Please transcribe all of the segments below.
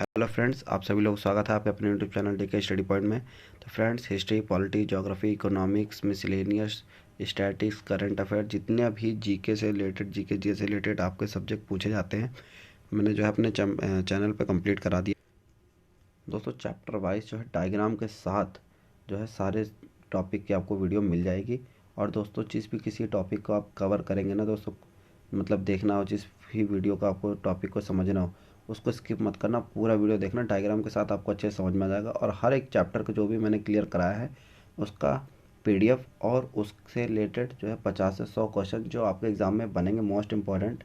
Hello friends, आप सभी लोग स्वागत है आपके अपने YouTube channel DK study point में। तो friends, history, polity, geography, economics, miscellaneous, statics, current affair, जितने अभी जीके से रिलेटेड, जीके जी से रिलेटेड आपके सब्जेक्ट पूछे जाते हैं, मैंने जो है अपने चैनल पे कंप्लीट करा दिया दोस्तों। चैप्टर वाइज जो है डायग्राम के साथ जो है सारे टॉपिक की आपको वीडियो मिल जाएगी। और दोस्तों, जिस भी किसी टॉपिक को आप कवर करेंगे ना दोस्तों, मतलब देखना हो, जिस भी वीडियो का आपको टॉपिक को समझना हो, उसको स्किप मत करना, पूरा वीडियो देखना। डायग्राम के साथ आपको अच्छे से समझ में आ जाएगा। और हर एक चैप्टर का जो भी मैंने क्लियर कराया है उसका पीडीएफ और उससे रिलेटेड जो है 50 से 100 क्वेश्चन जो आपके एग्ज़ाम में बनेंगे मोस्ट इंपॉर्टेंट,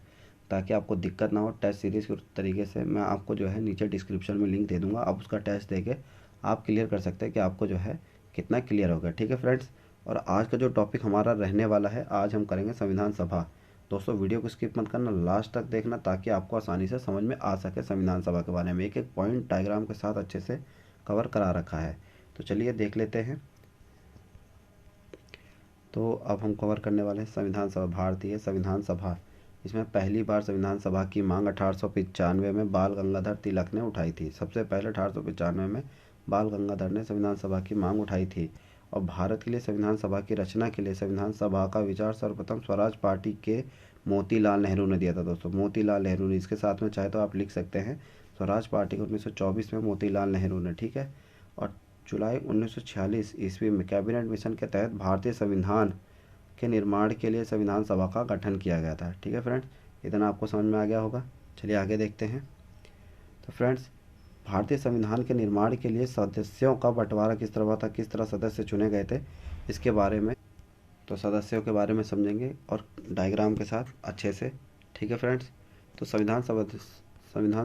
ताकि आपको दिक्कत ना हो टेस्ट सीरीज़ के तरीके से, मैं आपको जो है नीचे डिस्क्रिप्शन में लिंक दे दूँगा। आप उसका टेस्ट दे के आप क्लियर कर सकते हैं कि आपको जो है कितना क्लियर हो गया। ठीक है फ्रेंड्स, और आज का जो टॉपिक हमारा रहने वाला है, आज हम करेंगे संविधान सभा। दोस्तों, वीडियो को स्किप मत करना, लास्ट तक देखना, ताकि आपको आसानी से समझ में आ सके संविधान सभा के बारे में। एक एक पॉइंट डायग्राम के साथ अच्छे से कवर करा रखा है। तो चलिए देख लेते हैं। तो अब हम कवर करने वाले हैं संविधान सभा, भारतीय संविधान सभा। इसमें पहली बार संविधान सभा की मांग 1895 में बाल गंगाधर तिलक ने उठाई थी। सबसे पहले 1895 में बाल गंगाधर ने संविधान सभा की मांग उठाई थी। और भारत के लिए संविधान सभा की रचना के लिए संविधान सभा का विचार सर्वप्रथम स्वराज पार्टी के मोतीलाल नेहरू ने दिया था। दोस्तों, मोतीलाल नेहरू ने, इसके साथ में चाहे तो आप लिख सकते हैं स्वराज पार्टी को 1924 में मोतीलाल नेहरू ने। ठीक है। और जुलाई 1946 ईस्वी में कैबिनेट मिशन के तहत भारतीय संविधान के निर्माण के लिए संविधान सभा का गठन किया गया था। ठीक है फ्रेंड्स, इतना आपको समझ में आ गया होगा। चलिए आगे देखते हैं। तो फ्रेंड्स, भारतीय संविधान के निर्माण के लिए सदस्यों का बंटवारा किस तरह हुआ था, किस तरह सदस्य चुने गए थे, इसके बारे में, तो सदस्यों के बारे में समझेंगे और डायग्राम के साथ अच्छे से। ठीक है फ्रेंड्स, तो संविधान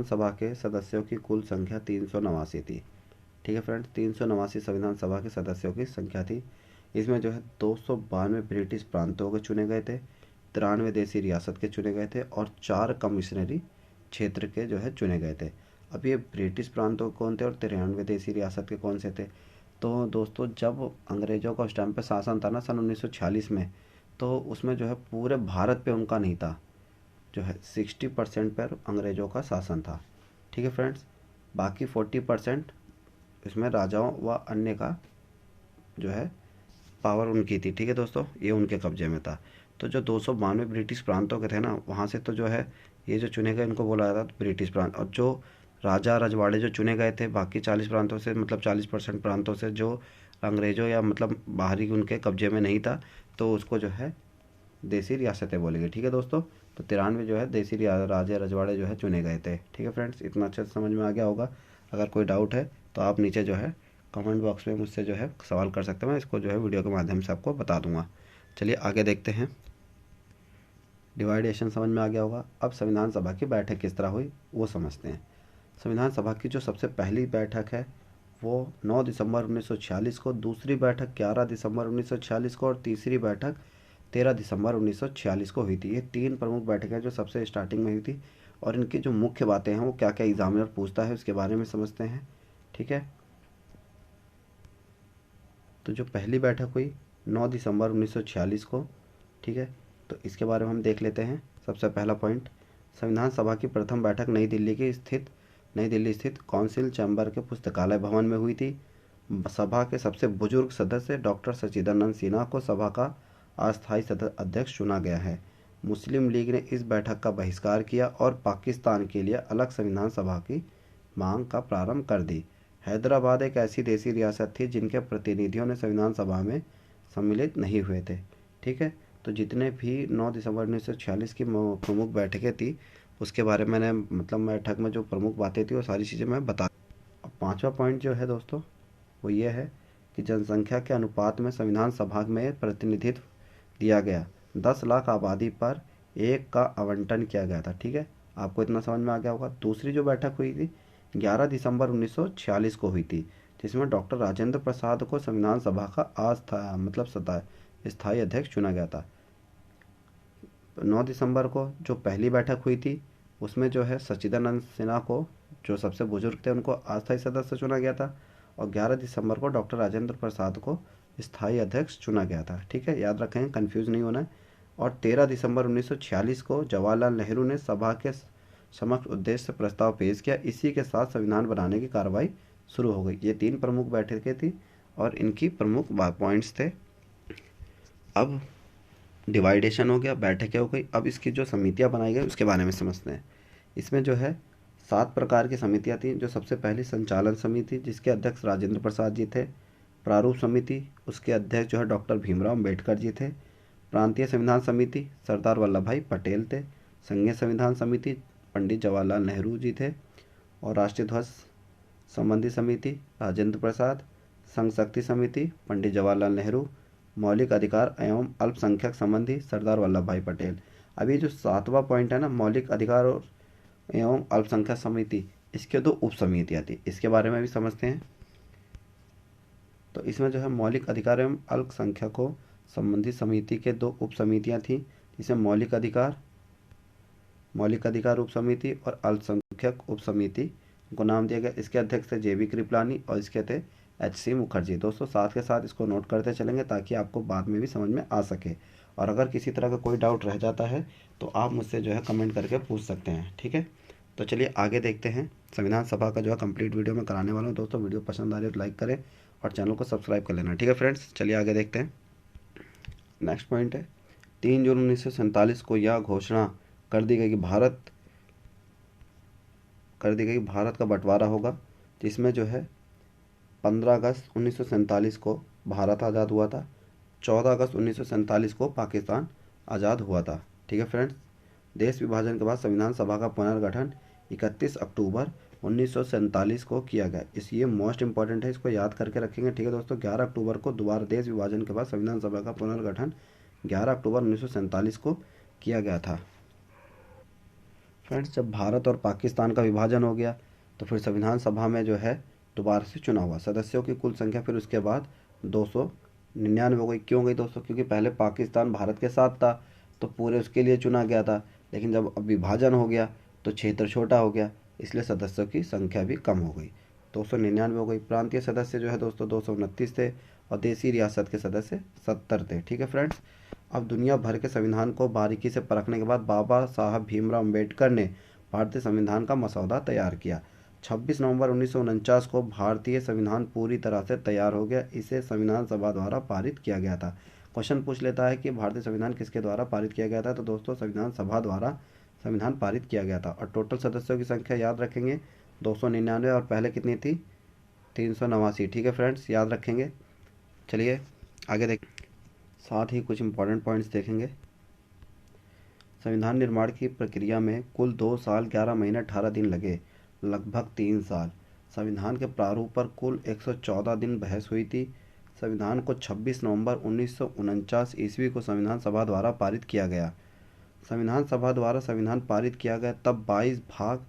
सभा के सदस्यों की कुल संख्या 389 थी। ठीक है फ्रेंड्स, 389 संविधान सभा के सदस्यों की संख्या थी। इसमें जो है 292 ब्रिटिश प्रांतों के चुने गए थे, 93 देसी रियासत के चुने गए थे और 4 कमिश्नरी क्षेत्र के जो है चुने गए थे। अब ये ब्रिटिश प्रांतों कौन थे और 93 देसी रियासत के कौन से थे? तो दोस्तों, जब अंग्रेज़ों का उस टाइम पे शासन था ना, सन 1946 में, तो उसमें जो है पूरे भारत पे उनका नहीं था, जो है 60% पर अंग्रेज़ों का शासन था। ठीक है फ्रेंड्स, बाकी 40% इसमें राजाओं व अन्य का जो है पावर उनकी थी। ठीक है दोस्तों, ये उनके कब्जे में था। तो जो 292 ब्रिटिश प्रांतों के थे ना, वहाँ से तो जो है ये जो चुने गए इनको बोला जाता था ब्रिटिश प्रांत। और जो राजा रजवाड़े जो चुने गए थे बाकी 40 प्रांतों से, मतलब 40% प्रांतों से, जो अंग्रेज़ों या मतलब बाहरी उनके कब्जे में नहीं था, तो उसको जो है देसी रियासतें बोलेंगे। ठीक है दोस्तों, तो 93 जो है देसी राजा रजवाड़े जो है चुने गए थे। ठीक है फ्रेंड्स, इतना अच्छे से समझ में आ गया होगा। अगर कोई डाउट है तो आप नीचे जो है कमेंट बॉक्स में मुझसे जो है सवाल कर सकते हैं, मैं इसको जो है वीडियो के माध्यम से आपको बता दूंगा। चलिए आगे देखते हैं। डिवाइडेशन समझ में आ गया होगा। अब संविधान सभा की बैठक किस तरह हुई वो समझते हैं। संविधान सभा की जो सबसे पहली बैठक है वो 9 दिसंबर 1946 को, दूसरी बैठक 11 दिसंबर 1946 को और तीसरी बैठक 13 दिसंबर 1946 को हुई थी। ये 3 प्रमुख बैठकें जो सबसे स्टार्टिंग में हुई थी। और इनकी जो मुख्य बातें हैं वो क्या क्या एग्जामिनर पूछता है उसके बारे में समझते हैं। ठीक है, तो जो पहली बैठक हुई 9 दिसंबर 1946 को, ठीक है, तो इसके बारे में हम देख लेते हैं। सबसे पहला पॉइंट, संविधान सभा की प्रथम बैठक नई दिल्ली स्थित काउंसिल चैम्बर के पुस्तकालय भवन में हुई थी। सभा के सबसे बुजुर्ग सदस्य डॉक्टर सच्चिदानंद सिन्हा को सभा का अस्थायी अध्यक्ष चुना गया है। मुस्लिम लीग ने इस बैठक का बहिष्कार किया और पाकिस्तान के लिए अलग संविधान सभा की मांग का प्रारंभ कर दी। हैदराबाद एक ऐसी देसी रियासत थी जिनके प्रतिनिधियों ने संविधान सभा में सम्मिलित नहीं हुए थे। ठीक है, तो जितने भी 9 दिसंबर 1946 की प्रमुख बैठकें थी उसके बारे में मैंने, मतलब बैठक में जो प्रमुख बातें थी वो सारी चीज़ें मैं बता। अब पांचवा पॉइंट जो है दोस्तों वो ये है कि जनसंख्या के अनुपात में संविधान सभा में प्रतिनिधित्व दिया गया। 10 लाख आबादी पर एक का आवंटन किया गया था। ठीक है, आपको इतना समझ में आ गया होगा। दूसरी जो बैठक हुई थी 11 दिसंबर 1946 को हुई थी, जिसमें डॉक्टर राजेंद्र प्रसाद को संविधान सभा का स्थायी अध्यक्ष चुना गया था। 9 दिसंबर को जो पहली बैठक हुई थी उसमें जो है सच्चिदानंद सिन्हा को, जो सबसे बुजुर्ग थे, उनको अस्थायी सदस्य चुना गया था। और 11 दिसंबर को डॉक्टर राजेंद्र प्रसाद को स्थायी अध्यक्ष चुना गया था। ठीक है, याद रखें, कंफ्यूज नहीं होना है। और 13 दिसंबर 1946 को जवाहरलाल नेहरू ने सभा के समक्ष उद्देश्य से प्रस्ताव पेश किया। इसी के साथ संविधान बनाने की कार्रवाई शुरू हो गई। ये 3 प्रमुख बैठकें थी और इनकी प्रमुख पॉइंट्स थे। अब डिवाइडेशन हो गया, बैठकें हो गई। अब इसकी जो समितियां बनाई गई उसके बारे में समझते हैं। इसमें जो है 7 प्रकार की समितियां थी। जो सबसे पहली संचालन समिति, जिसके अध्यक्ष राजेंद्र प्रसाद जी थे। प्रारूप समिति, उसके अध्यक्ष जो है डॉक्टर भीमराव अम्बेडकर जी थे। प्रांतीय संविधान समिति, सरदार वल्लभ भाई पटेल थे। संघीय संविधान समिति, पंडित जवाहरलाल नेहरू जी थे। और राष्ट्रीय ध्वज संबंधी समिति, राजेंद्र प्रसाद। संघ शक्ति समिति, पंडित जवाहरलाल नेहरू। मौलिक अधिकार एवं अल्पसंख्यक संबंधी, सरदार वल्लभ भाई पटेल। अभी जो 7वां पॉइंट है ना, मौलिक अधिकार और एवं अल्पसंख्यक समिति, इसके 2 उप समितियाँ थी। इसके बारे में भी समझते हैं। तो इसमें जो है मौलिक अधिकार एवं अल्पसंख्यकों संबंधी समिति के 2 उप समितियाँ थी, जिसमें मौलिक अधिकार उप समिति और अल्पसंख्यक उप समिति को नाम दिया गया। इसके अध्यक्ष थे JB कृपलानी और इसके थे HC मुखर्जी। दोस्तों साथ के साथ इसको नोट करते चलेंगे ताकि आपको बाद में भी समझ में आ सके। और अगर किसी तरह का कोई डाउट रह जाता है तो आप मुझसे जो है कमेंट करके पूछ सकते हैं, ठीक है। तो चलिए आगे देखते हैं। संविधान सभा का जो है कंप्लीट वीडियो मैं कराने वाला हूँ। दोस्तों वीडियो पसंद आ रही है तो लाइक करें और चैनल को सब्सक्राइब कर लेना, ठीक है फ्रेंड्स। चलिए आगे देखते हैं। नेक्स्ट पॉइंट है 3 जून 1947 को यह घोषणा कर दी गई कि भारत का बंटवारा होगा, जिसमें जो है 15 अगस्त 1947 को भारत आज़ाद हुआ था। 14 अगस्त 1947 को पाकिस्तान आज़ाद हुआ था, ठीक है फ्रेंड्स। देश विभाजन के बाद संविधान सभा का पुनर्गठन 31 अक्टूबर 1947 को किया गया। ये मोस्ट इंपॉर्टेंट है, इसको याद करके रखेंगे, ठीक है दोस्तों। 11 अक्टूबर को दोबारा देश विभाजन के बाद संविधान सभा का पुनर्गठन 11 अक्टूबर 1947 को किया गया था। फ्रेंड्स जब भारत और पाकिस्तान का विभाजन हो गया तो फिर संविधान सभा में जो है दोबारा से चुना हुआ। सदस्यों की कुल संख्या फिर उसके बाद 299 हो गई। क्यों गई दोस्तों? क्योंकि पहले पाकिस्तान भारत के साथ था तो पूरे उसके लिए चुना गया था, लेकिन जब अब विभाजन हो गया तो क्षेत्र छोटा हो गया, इसलिए सदस्यों की संख्या भी कम हो गई, 299 हो गई। प्रांतीय सदस्य जो है दोस्तों 229 थे और देसी रियासत के सदस्य 70 थे, ठीक है फ्रेंड्स। अब दुनिया भर के संविधान को बारीकी से परखने के बाद बाबा साहब भीमराव अम्बेडकर ने भारतीय संविधान का मसौदा तैयार किया। 26 नवंबर 1949 को भारतीय संविधान पूरी तरह से तैयार हो गया। इसे संविधान सभा द्वारा पारित किया गया था। क्वेश्चन पूछ लेता है कि भारतीय संविधान किसके द्वारा पारित किया गया था, तो दोस्तों संविधान सभा द्वारा संविधान पारित किया गया था। और टोटल सदस्यों की संख्या याद रखेंगे 299 और पहले कितनी थी 389, ठीक है फ्रेंड्स, याद रखेंगे। चलिए आगे देख, साथ ही कुछ इंपॉर्टेंट पॉइंट्स देखेंगे। संविधान निर्माण की प्रक्रिया में कुल 2 साल 11 महीने 18 दिन लगे, लगभग 3 साल। संविधान के प्रारूप पर कुल 114 दिन बहस हुई थी। संविधान को 26 नवंबर 1949 ईस्वी को संविधान सभा द्वारा पारित किया गया। संविधान सभा द्वारा संविधान पारित किया गया तब 22 भाग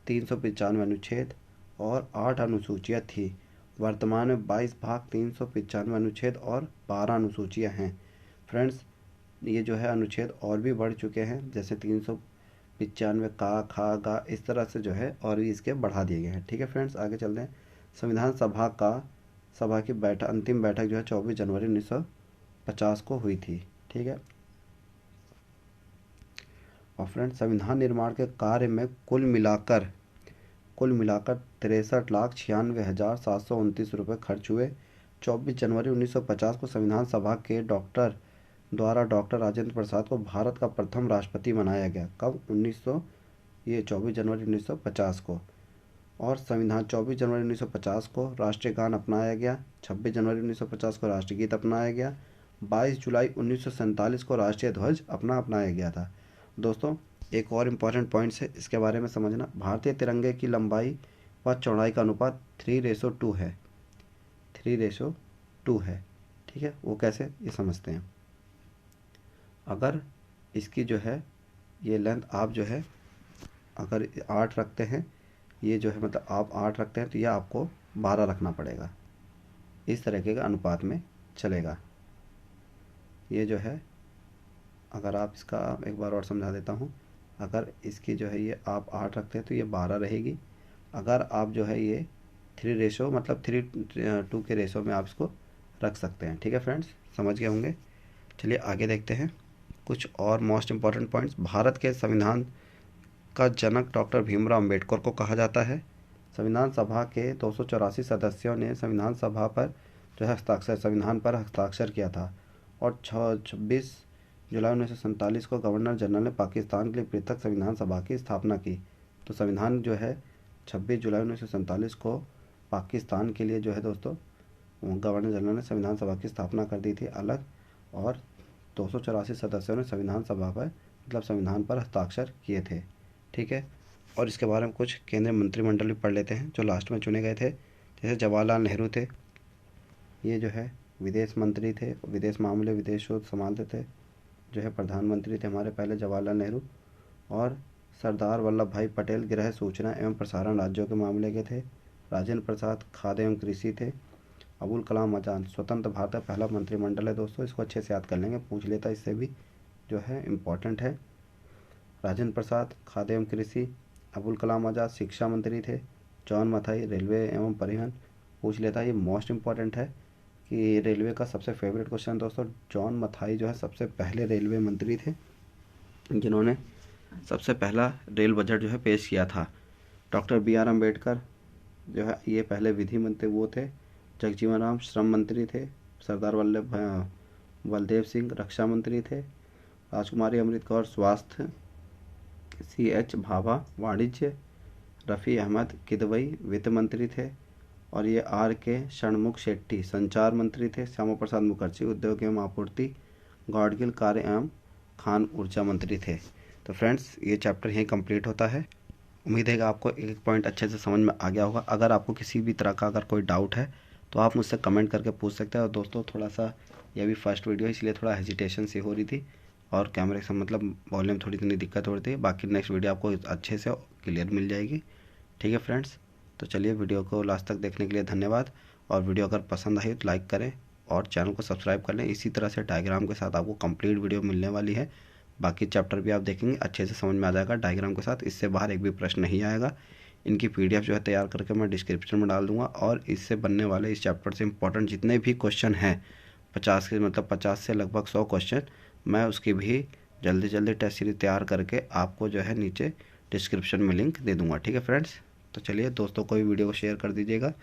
395 अनुच्छेद और 8 अनुसूचियाँ थी। वर्तमान में 22 भाग 395 अनुच्छेद और 12 अनुसूचियाँ हैं। फ्रेंड्स ये जो है अनुच्छेद और भी बढ़ चुके हैं, जैसे 395 का, खा, गा, इस तरह से जो है और भी इसके बढ़ा दिए गए हैं, ठीक है फ्रेंड्स। आगे चलते हैं। संविधान सभा की अंतिम बैठक जो है 24 जनवरी 1950 को हुई थी, ठीक है। और फ्रेंड्स संविधान निर्माण के कार्य में कुल मिलाकर 63,96,729 रुपये खर्च हुए। 24 जनवरी 1950 को संविधान सभा के डॉक्टर राजेंद्र प्रसाद को भारत का प्रथम राष्ट्रपति बनाया गया। कब? 24 जनवरी 1950 को। और संविधान 24 जनवरी 1950 को राष्ट्रीय गान अपनाया गया। 26 जनवरी 1950 को राष्ट्रगीत अपनाया गया। 22 जुलाई 1947 को राष्ट्रीय ध्वज अपनाया गया था। दोस्तों एक और इम्पॉर्टेंट पॉइंट्स है, इसके बारे में समझना। भारतीय तिरंगे की लंबाई व चौड़ाई का अनुपात 3:2 है, 3:2 है, ठीक है। वो कैसे, ये समझते हैं। अगर इसकी जो है ये लेंथ आप जो है अगर 8 रखते हैं, ये जो है मतलब आप 8 रखते हैं तो यह आपको 12 रखना पड़ेगा। इस तरीके का अनुपात में चलेगा। ये जो है अगर आप इसका एक बार और समझा देता हूँ। अगर इसकी जो है ये आप 8 रखते हैं तो ये 12 रहेगी। अगर आप जो है ये 3 मतलब 3:2 के रेशो में आप इसको रख सकते हैं, ठीक है फ्रेंड्स, समझ गए होंगे। चलिए आगे देखते हैं कुछ और मोस्ट इम्पॉर्टेंट पॉइंट्स। भारत के संविधान का जनक डॉक्टर भीमराव अम्बेडकर को कहा जाता है। संविधान सभा के 284 सदस्यों ने संविधान पर हस्ताक्षर किया था और 26 जुलाई 1947 को गवर्नर जनरल ने पाकिस्तान के लिए पृथक संविधान सभा की स्थापना की। तो संविधान जो है 26 जुलाई 1947 को पाकिस्तान के लिए जो है दोस्तों गवर्नर जनरल ने संविधान सभा की स्थापना कर दी थी अलग, और 284 सदस्यों ने संविधान सभा पर मतलब संविधान पर हस्ताक्षर किए थे। ठीक है, और इसके बारे में कुछ केंद्रीय मंत्रिमंडल भी पढ़ लेते हैं जो लास्ट में चुने गए थे। जैसे जवाहरलाल नेहरू थे, ये जो है विदेश मंत्री थे, विदेश मामले विदेश संभालते थे, जो है प्रधानमंत्री थे हमारे पहले जवाहरलाल नेहरू। और सरदार वल्लभ भाई पटेल गृह सूचना एवं प्रसारण राज्यों के मामले के थे। राजेंद्र प्रसाद खाद्य एवं कृषि थे। अबुल कलाम आज़ाद स्वतंत्र भारत का पहला मंत्रिमंडल है दोस्तों, इसको अच्छे से याद कर लेंगे, पूछ लेता इससे भी, जो है इम्पॉर्टेंट है। राजेंद्र प्रसाद खाद्य एवं कृषि, अबुल कलाम आज़ाद शिक्षा मंत्री थे। जॉन मथाई रेलवे एवं परिवहन, पूछ लेता है, ये मोस्ट इम्पॉर्टेंट है कि रेलवे का सबसे फेवरेट क्वेश्चन दोस्तों। जॉन मथाई जो है सबसे पहले रेलवे मंत्री थे जिन्होंने सबसे पहला रेल बजट जो है पेश किया था। डॉक्टर बी आर अम्बेडकर जो है ये पहले विधि मंत्री वो थे। जगजीवन राम श्रम मंत्री थे। सरदार बलदेव सिंह रक्षा मंत्री थे। राजकुमारी अमृत कौर स्वास्थ्य। सी एच भाभा वाणिज्य। रफ़ी अहमद किदवई वित्त मंत्री थे। और ये आर के षणमुख शेट्टी संचार मंत्री थे। श्यामा प्रसाद मुखर्जी उद्योग एवं आपूर्ति। गॉडगिल कार्य एवं खान ऊर्जा मंत्री थे। तो फ्रेंड्स ये चैप्टर यहीं कंप्लीट होता है। उम्मीद है कि आपको एक पॉइंट अच्छे से समझ में आ गया होगा। अगर आपको किसी भी तरह का अगर कोई डाउट है तो आप मुझसे कमेंट करके पूछ सकते हैं। और दोस्तों थोड़ा सा यह भी फर्स्ट वीडियो है इसलिए थोड़ा हेजिटेशन सी हो रही थी और कैमरे से मतलब वॉल्यूम थोड़ी इतनी दिक्कत हो रही थी। बाकी नेक्स्ट वीडियो आपको अच्छे से क्लियर मिल जाएगी। ठीक है फ्रेंड्स, तो चलिए वीडियो को लास्ट तक देखने के लिए धन्यवाद। और वीडियो अगर पसंद आई तो लाइक करें और चैनल को सब्सक्राइब कर लें। इसी तरह से डायग्राम के साथ आपको कंप्लीट वीडियो मिलने वाली है। बाकी चैप्टर भी आप देखेंगे अच्छे से समझ में आ जाएगा डायग्राम के साथ। इससे बाहर एक भी प्रश्न नहीं आएगा। इनकी पीडीएफ जो है तैयार करके मैं डिस्क्रिप्शन में डाल दूंगा। और इससे बनने वाले इस चैप्टर से इंपॉर्टेंट जितने भी क्वेश्चन हैं 50 के मतलब 50 से लगभग 100 क्वेश्चन, मैं उसकी भी जल्दी टेस्ट सीरीज तैयार करके आपको जो है नीचे डिस्क्रिप्शन में लिंक दे दूँगा। ठीक है फ्रेंड्स, तो चलिए दोस्तों को भी वीडियो को शेयर कर दीजिएगा